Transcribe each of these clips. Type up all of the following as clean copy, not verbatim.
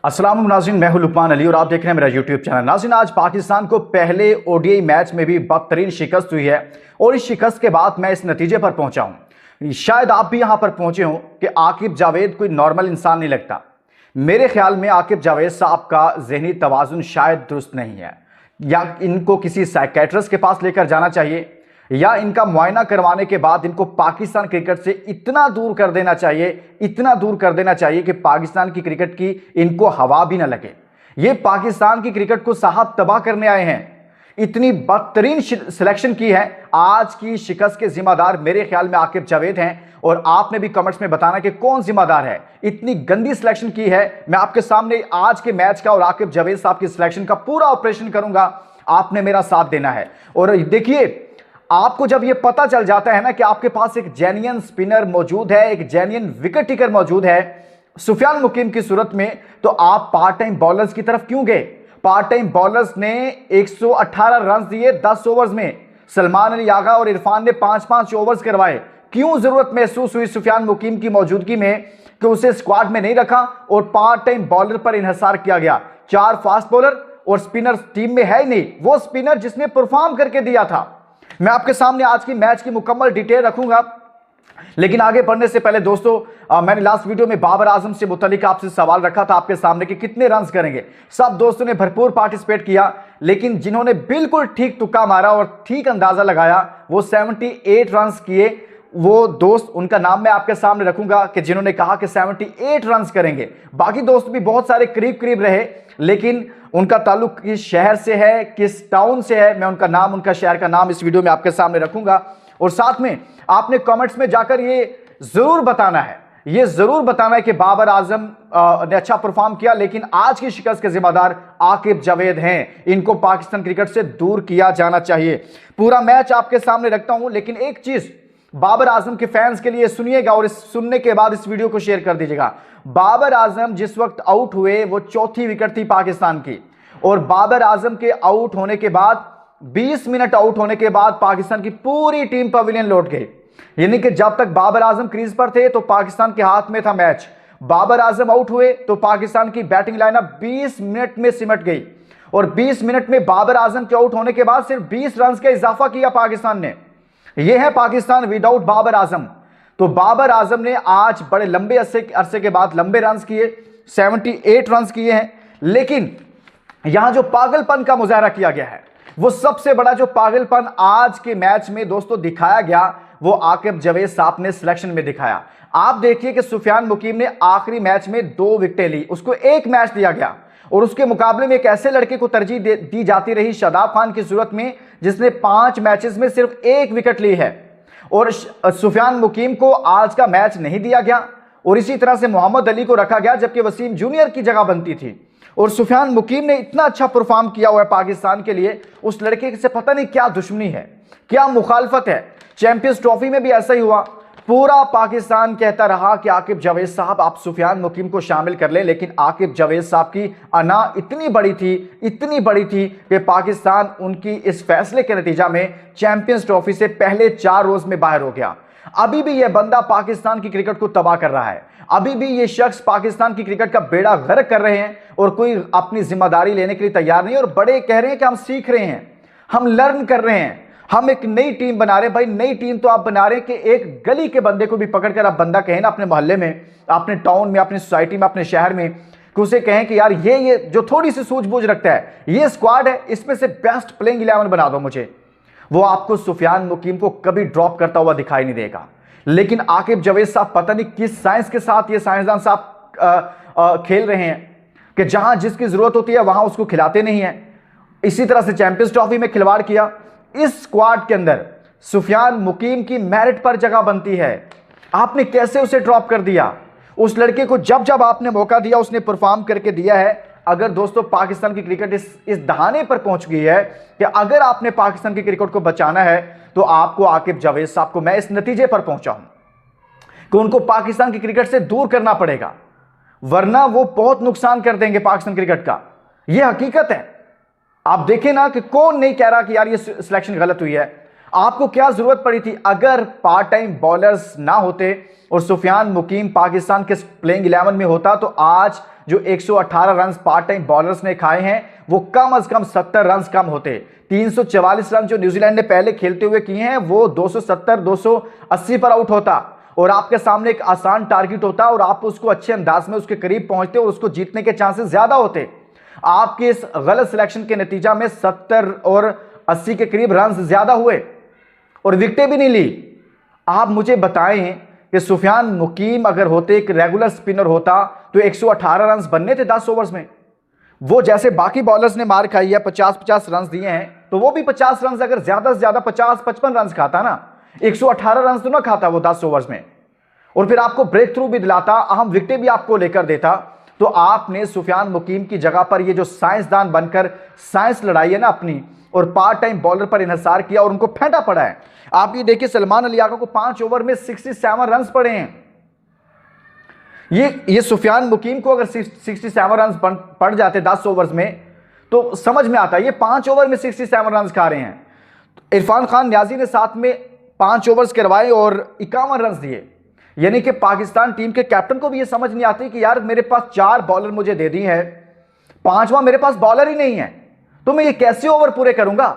अस्सलाम नाज़रीन, मैं हूं लुकमान अली और आप देख रहे हैं मेरा यूट्यूब चैनल। नाज़रीन, आज पाकिस्तान को पहले ओडीआई मैच में भी बदतरीन शिकस्त हुई है और इस शिकस्त के बाद मैं इस नतीजे पर पहुंचा हूं। शायद आप भी यहां पर पहुंचे हों कि आकिब जावेद कोई नॉर्मल इंसान नहीं लगता। मेरे ख्याल में आकिब जावेद साहब का जहनी तवाजुन शायद दुरुस्त नहीं है, या इनको किसी साइकेट्रिस्ट के पास लेकर जाना चाहिए, या इनका मुआयना करवाने के बाद इनको पाकिस्तान क्रिकेट से इतना दूर कर देना चाहिए, इतना दूर कर देना चाहिए कि पाकिस्तान की क्रिकेट की इनको हवा भी ना लगे। ये पाकिस्तान की क्रिकेट को साहब तबाह करने आए हैं। इतनी बदतरीन सिलेक्शन की है। आज की शिकस्त के जिम्मेदार मेरे ख्याल में आकिब जावेद हैं और आपने भी कमेंट्स में बताना कि कौन जिम्मेदार है। इतनी गंदी सिलेक्शन की है। मैं आपके सामने आज के मैच का और आकिब जावेद साहब की सिलेक्शन का पूरा ऑपरेशन करूंगा। आपने मेरा साथ देना है। और देखिए, आपको जब यह पता चल जाता है ना कि आपके पास एक जेन्युइन स्पिनर मौजूद है, एक जेन्युइन विकेट टेकर मौजूद है सुफियान मुकीम की सूरत में, तो आप पार्ट टाइम बॉलर्स की तरफ क्यों गए? पार्ट टाइम बॉलर्स ने 118 रन दिए 10 ओवर्स में। सलमान अली आगा और इरफान ने 5-5 ओवर्स करवाए। क्यों जरूरत महसूस हुई सुफियान मुकीम की मौजूदगी में कि उसे स्क्वाड में नहीं रखा और पार्ट टाइम बॉलर पर इन्हिसार किया गया? 4 फास्ट बॉलर और स्पिनर टीम में है ही नहीं, वो स्पिनर जिसने परफॉर्म करके दिया था। मैं आपके सामने आज की मैच की मुकम्मल डिटेल रखूंगा, लेकिन आगे बढ़ने से पहले दोस्तों, मैंने लास्ट वीडियो में बाबर आजम से मुतालिक आपसे सवाल रखा था आपके सामने कि कितने रन करेंगे। सब दोस्तों ने भरपूर पार्टिसिपेट किया, लेकिन जिन्होंने बिल्कुल ठीक तुक्का मारा और ठीक अंदाजा लगाया वो 78 रन किए। वो दोस्त, उनका नाम मैं आपके सामने रखूंगा कि जिन्होंने कहा कि 78 रन करेंगे। बाकी दोस्त भी बहुत सारे करीब करीब रहे, लेकिन उनका ताल्लुक किस शहर से है, किस टाउन से है, मैं उनका नाम, उनका शहर का नाम इस वीडियो में आपके सामने रखूंगा। और साथ में आपने कमेंट्स में जाकर ये जरूर बताना है, ये जरूर बताना है कि बाबर आजम ने अच्छा परफॉर्म किया, लेकिन आज की शिकस्त के जिम्मेदार आकिब जावेद हैं। इनको पाकिस्तान क्रिकेट से दूर किया जाना चाहिए। पूरा मैच आपके सामने रखता हूं, लेकिन एक चीज बाबर आजम के फैंस के लिए सुनिएगा और इस सुनने के बाद इस वीडियो को शेयर कर दीजिएगा। बाबर आजम जिस वक्त आउट हुए वो चौथी विकेट थी पाकिस्तान की, और बाबर आजम के आउट होने के बाद 20 मिनट आउट होने के बाद पाकिस्तान की पूरी टीम पवेलियन लौट गई। यानी कि जब तक बाबर आजम क्रीज पर थे तो पाकिस्तान के हाथ में था मैच। बाबर आजम आउट हुए तो पाकिस्तान की बैटिंग लाइनअप 20 मिनट में सिमट गई, और 20 मिनट में बाबर आजम के आउट होने के बाद सिर्फ 20 रन का इजाफा किया पाकिस्तान ने। यह है पाकिस्तान विदाउट बाबर आजम। तो बाबर आजम ने आज बड़े लंबे अरसे के बाद लंबे रन किए, 78 रन किए हैं। लेकिन यहां जो पागलपन का मुजाहरा किया गया है, वो सबसे बड़ा जो पागलपन आज के मैच में दोस्तों दिखाया गया, वो आकिब जावेद साहब ने सिलेक्शन में दिखाया। आप देखिए कि सुफियान मुकीम ने आखिरी मैच में 2 विकेटें ली, उसको एक मैच दिया गया, और उसके मुकाबले में एक ऐसे लड़के को तरजीह दी जाती रही शादाब खान की सूरत में, जिसने 5 मैचेस में सिर्फ 1 विकेट ली है। और सुफियान मुकीम को आज का मैच नहीं दिया गया, और इसी तरह से मोहम्मद अली को रखा गया जबकि वसीम जूनियर की जगह बनती थी। और सुफियान मुकीम ने इतना अच्छा परफॉर्म किया हुआ है पाकिस्तान के लिए, उस लड़के से पता नहीं क्या दुश्मनी है, क्या मुखालफत है। चैंपियंस ट्रॉफी में भी ऐसा ही हुआ। पूरा पाकिस्तान कहता रहा कि आकिब जावेद साहब आप सुफियान मुकीम को शामिल कर लें, लेकिन आकिब जावेद साहब की अना इतनी बड़ी थी, इतनी बड़ी थी कि पाकिस्तान उनकी इस फैसले के नतीजा में चैंपियंस ट्रॉफी से पहले 4 रोज में बाहर हो गया। अभी भी यह बंदा पाकिस्तान की क्रिकेट को तबाह कर रहा है। अभी भी ये शख्स पाकिस्तान की क्रिकेट का बेड़ा गर्क कर रहे हैं, और कोई अपनी जिम्मेदारी लेने के लिए तैयार नहीं। और बड़े कह रहे हैं कि हम सीख रहे हैं, हम लर्न कर रहे हैं, हम एक नई टीम बना रहे हैं। भाई, नई टीम तो आप बना रहे हैं कि एक गली के बंदे को भी पकड़कर आप बंदा कहें ना, अपने मोहल्ले में, अपने टाउन में, अपनी सोसाइटी में, अपने शहर में, कि उसे कहें कि यार ये जो थोड़ी सी सूझबूझ रखता है, ये स्क्वाड है, इसमें से बेस्ट प्लेइंग 11 बना दो मुझे। वो आपको सुफियान मुकीम को कभी ड्रॉप करता हुआ दिखाई नहीं देगा। लेकिन आकिब जावेद साहब पता नहीं किस साइंस के साथ ये साइंसदान साहब खेल रहे हैं कि जहां जिसकी जरूरत होती है वहां उसको खिलाते नहीं है। इसी तरह से चैंपियंस ट्रॉफी में खिलवाड़ किया। इस स्क्वाड के अंदर सुफियान मुकीम की मेरिट पर जगह बनती है, आपने कैसे उसे ड्रॉप कर दिया? उस लड़के को जब जब आपने मौका दिया उसने परफॉर्म करके दिया है। अगर दोस्तों पाकिस्तान की क्रिकेट इस दहाने पर पहुंच गई है कि अगर आपने पाकिस्तान की क्रिकेट को बचाना है, तो आपको आकिब जावेद साहब को, मैं इस नतीजे पर पहुंचा हूं कि उनको पाकिस्तान की क्रिकेट से दूर करना पड़ेगा, वरना वो बहुत नुकसान कर देंगे पाकिस्तान क्रिकेट का। यह हकीकत है। आप देखें ना कि कौन नहीं कह रहा कि यार ये सिलेक्शन गलत हुई है। आपको क्या जरूरत पड़ी थी? अगर पार्ट टाइम बॉलर्स ना होते और सुफियान मुकीम पाकिस्तान के प्लेइंग 11 में होता तो आज जो 118 रन पार्ट टाइम बॉलर्स ने खाए हैं वो कम से कम 70 रन कम होते। 344 रन जो न्यूजीलैंड ने पहले खेलते हुए किए हैं वो 270 280 पर आउट होता और आपके सामने एक आसान टारगेट होता और आप उसको अच्छे अंदाज में उसके करीब पहुंचते और उसको जीतने के चांसेस ज्यादा होते। आपके इस गलत सिलेक्शन के नतीजा में 70 और 80 के करीब रन ज्यादा हुए और विकेटें भी नहीं ली। आप मुझे बताएं कि सुफियान मुकीम अगर होते, एक रेगुलर स्पिनर होता तो 118 रन बनने थे 10 ओवर्स में। वो जैसे बाकी बॉलर्स ने मार खाई है, 50-50 रन दिए हैं, तो वो भी 50 रन अगर ज्यादा से ज्यादा 50-55 रन खाता ना, 118 रन तो ना खाता वो 10 ओवर्स में, और फिर आपको ब्रेक थ्रू भी दिलाता, अहम विकेटें भी आपको लेकर देता। तो आपने सुफियान मुकीम की जगह पर ये जो साइंसदान बनकर साइंस लड़ाई है ना अपनी, और पार्ट टाइम बॉलर पर इन्हिसार किया और उनको फेंटा पड़ा है। आप ये देखिए सलमान अली आगा को 5 ओवर में 67 रन पड़े हैं। ये सुफियान मुकीम को अगर 67 रन पड़ जाते 10 ओवर्स में तो समझ में आता है। ये 5 ओवर में 67 रन खा रहे हैं। इरफान खान न्याजी ने साथ में 5 ओवर्स करवाए और 51 रन दिए। यानी कि पाकिस्तान टीम के कैप्टन को भी ये समझ नहीं आती कि यार मेरे पास 4 बॉलर मुझे दे दी है, 5वां मेरे पास बॉलर ही नहीं है, तो मैं ये कैसे ओवर पूरे करूंगा?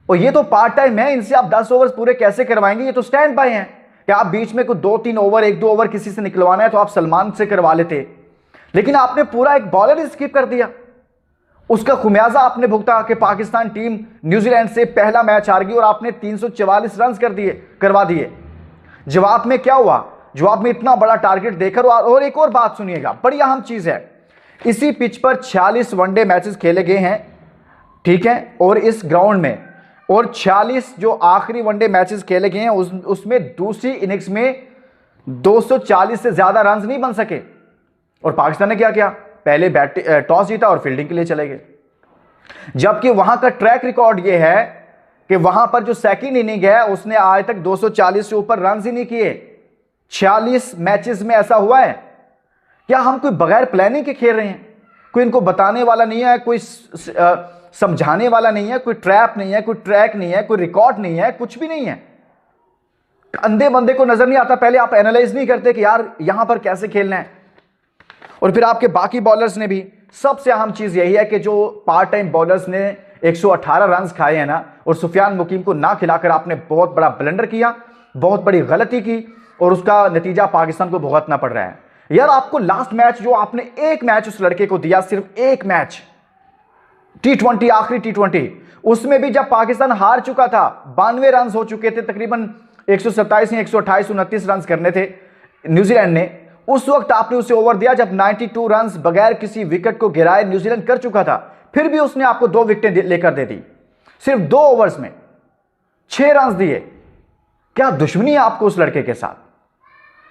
और ये तो पार्ट टाइम है, इनसे आप 10 ओवर पूरे कैसे करवाएंगे? ये तो स्टैंड बाय हैं कि आप बीच में कुछ 2-3 ओवर, 1-2 ओवर किसी से निकलवाना है तो आप सलमान से करवा लेते, लेकिन आपने पूरा एक बॉलर ही स्किप कर दिया। उसका खुमियाजा आपने भुगता कि पाकिस्तान टीम न्यूजीलैंड से पहला मैच हार गई और आपने 344 रन करवा दिए। जवाब में क्या हुआ? जवाब में इतना बड़ा टारगेट देकर, और एक और बात सुनिएगा, बड़ी अहम चीज है, इसी पिच पर 46 वनडे मैचेस खेले गए हैं, ठीक है, और इस ग्राउंड में, और 46 जो आखिरी वनडे मैचेस खेले गए हैं उसमें दूसरी इनिंग्स में 240 से ज्यादा रन नहीं बन सके। और पाकिस्तान ने क्या किया? पहले टॉस जीता और फील्डिंग के लिए चले गए। जबकि वहां का ट्रैक रिकॉर्ड यह है कि वहां पर जो सेकंड इनिंग है उसने आज तक 240 से ऊपर रन ही नहीं किए। 46 मैचेस में ऐसा हुआ है। क्या हम कोई बगैर प्लानिंग के खेल रहे हैं? कोई इनको बताने वाला नहीं है, कोई समझाने वाला नहीं है, कोई ट्रैप नहीं है, कोई ट्रैक नहीं है, कोई रिकॉर्ड नहीं है, कुछ भी नहीं है। अंधे बंदे को नजर नहीं आता, पहले आप एनालाइज नहीं करते कि यार यहां पर कैसे खेलना है। और फिर आपके बाकी बॉलर्स ने भी, सबसे अहम चीज यही है कि जो पार्ट टाइम बॉलर्स ने 118 रन खाए हैं ना, और सुफियान मुकीम को ना खिलाकर आपने बहुत बड़ा ब्लंडर किया, बहुत बड़ी गलती की, और उसका नतीजा पाकिस्तान को भुगतना पड़ रहा है। यार आपको लास्ट मैच जो आपने एक मैच उस लड़के को दिया, सिर्फ एक मैच, T20, आखिरी T20, उसमें भी जब पाकिस्तान हार चुका था, 92 रन हो चुके थे, तकरीबन 127 या 128, 29 रन करने थे न्यूजीलैंड ने, उस वक्त आपने उसे ओवर दिया जब 92 रन बगैर किसी विकेट को गिराए न्यूजीलैंड कर चुका था, फिर भी उसने आपको 2 विकेटें लेकर दे दी, सिर्फ 2 ओवर्स में 6 रन दिए। क्या दुश्मनी है आपको उस लड़के के साथ?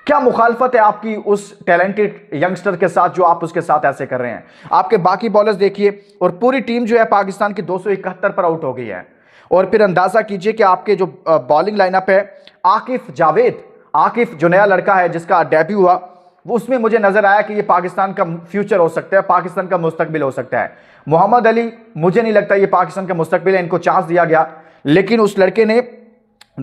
क्या मुखालफत है आपकी उस टैलेंटेड यंगस्टर के साथ जो आप उसके साथ ऐसे कर रहे हैं? आपके बाकी बॉलर्स देखिए, और पूरी टीम जो है पाकिस्तान की 271 पर आउट हो गई है। और फिर अंदाजा कीजिए कि आपके जो बॉलिंग लाइनअप है, आकिफ जावेद, आकिफ जो नया लड़का है जिसका डेब्यू हुआ, वो उसमें मुझे नजर आया कि ये पाकिस्तान का फ्यूचर हो सकता है, पाकिस्तान का मुस्तकबिल हो सकता है। मोहम्मद अली, मुझे नहीं लगता ये पाकिस्तान का मुस्तकबिल है, इनको चांस दिया गया, लेकिन उस लड़के ने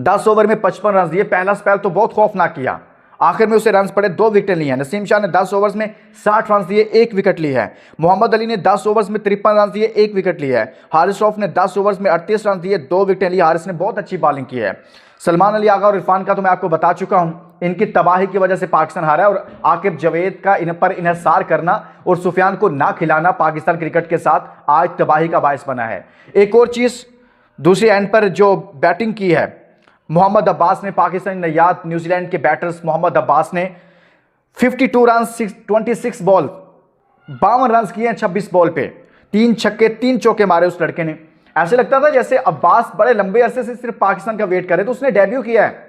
10 ओवर में 55 रन दिए। पहला स्पेल तो बहुत खौफनाक किया, आखिर में उसे रन पड़े, 2 विकेट ली है। नसीम शाह ने 10 ओवर्स में 60 रन दिए, 1 विकेट ली है। मोहम्मद अली ने 10 ओवर्स में 53 रन दिए, 1 विकेट ली है। हारिस रऊफ ने 10 ओवर्स में 38 रन दिए, 2 विकेट ली। हारिस ने बहुत अच्छी बॉलिंग की है। सलमान अली आगा और इरफान का तो मैं आपको बता चुका हूं, इनकी तबाही की वजह से पाकिस्तान हारा है, और आकिब जावेद का इन पर इन्हिसार करना और सुफियान को ना खिलाना पाकिस्तान क्रिकेट के साथ आज तबाही का बायस बना है। एक और चीज, दूसरी एंड पर जो बैटिंग की है मोहम्मद अब्बास ने, पाकिस्तानी नयाद न्यूजीलैंड के बैटर्स मोहम्मद अब्बास ने 52 रन 26 बॉल, 52 रन किए हैं 26 बॉल पे, 3 छक्के 3 चौके मारे उस लड़के ने। ऐसे लगता था जैसे अब्बास बड़े लंबे अरसे से सिर्फ पाकिस्तान का वेट करे, तो उसने डेब्यू किया है।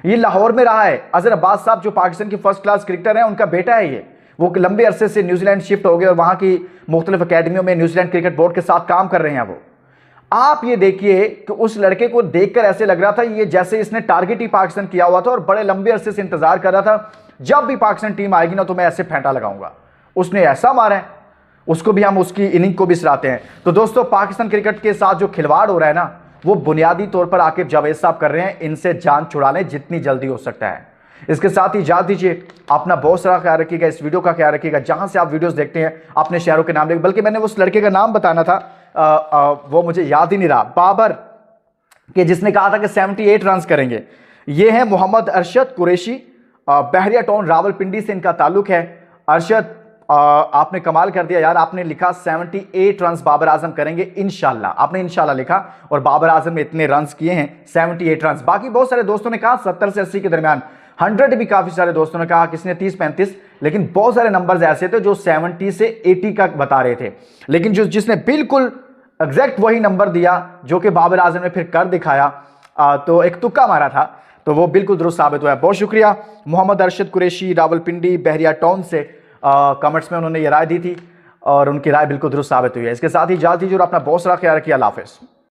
ये लाहौर में रहा है। अजहर अब्बास साहब जो पाकिस्तान की फर्स्ट क्लास क्रिकेटर हैं, उनका बेटा है ये। वो लंबे अरसे से न्यूजीलैंड शिफ्ट हो गए और वहां की मुख्तलिफ अकेडमियों में न्यूजीलैंड क्रिकेट बोर्ड के साथ काम कर रहे हैं वो। आप ये देखिए कि उस लड़के को देखकर ऐसे लग रहा था ये जैसे इसने टारगेट ही पाकिस्तान किया हुआ था और बड़े लंबे अरसे से इंतजार कर रहा था, जब भी पाकिस्तान टीम आएगी ना तो मैं ऐसे फेंटा लगाऊंगा। उसने ऐसा मारा है, उसको भी हम उसकी इनिंग को भी सराहते हैं। तो दोस्तों, पाकिस्तान क्रिकेट के साथ जो खिलवाड़ हो रहा है ना, वो बुनियादी तौर पर आकिब जावेद साहब कर रहे हैं, इनसे जान छुड़ा लें जितनी जल्दी हो सकता है। इसके साथ ही इजाज़त दीजिए, अपना बहुत सारा ख्याल रखिएगा, इस वीडियो का ख्याल रखिएगा। जहां से आप वीडियोस देखते हैं अपने शहरों के नाम लेकर, बल्कि मैंने उस लड़के का नाम बताना था, वो मुझे याद ही नहीं रहा, बाबर के, जिसने कहा था कि 78 रन करेंगे। ये है मोहम्मद अरशद कुरैशी, बहरिया टाउन रावलपिंडी से इनका ताल्लुक है। अरशद, आपने कमाल कर दिया यार, आपने लिखा 78 रन बाबर आजम करेंगे इंशाल्लाह, आपने इंशाल्लाह लिखा और बाबर आजम ने इतने रन किए हैं 78 रन। बाकी बहुत सारे दोस्तों ने कहा 70 से 80 के दरमियान, 100 भी काफी सारे दोस्तों ने कहा, किसी ने 30-35, लेकिन बहुत सारे नंबर्स ऐसे थे जो 70 से 80 का बता रहे थे। लेकिन जिसने बिल्कुल एग्जैक्ट वही नंबर दिया जो कि बाबर आजम ने फिर कर दिखाया, तो एक तुक्का मारा था, तो वो बिल्कुल दुरुस्त साबित हुआ है। बहुत शुक्रिया मोहम्मद अरशद कुरैशी रावलपिंडी बहरिया टाउन से, कमेंट्स में उन्होंने ये राय दी थी और उनकी राय बिल्कुल दुरुस्त साबित हुई है। इसके साथ ही इजाज़त दीजिए और अपना बहुत सारा ख्याल रखिए। अल्लाह हाफ़िज़।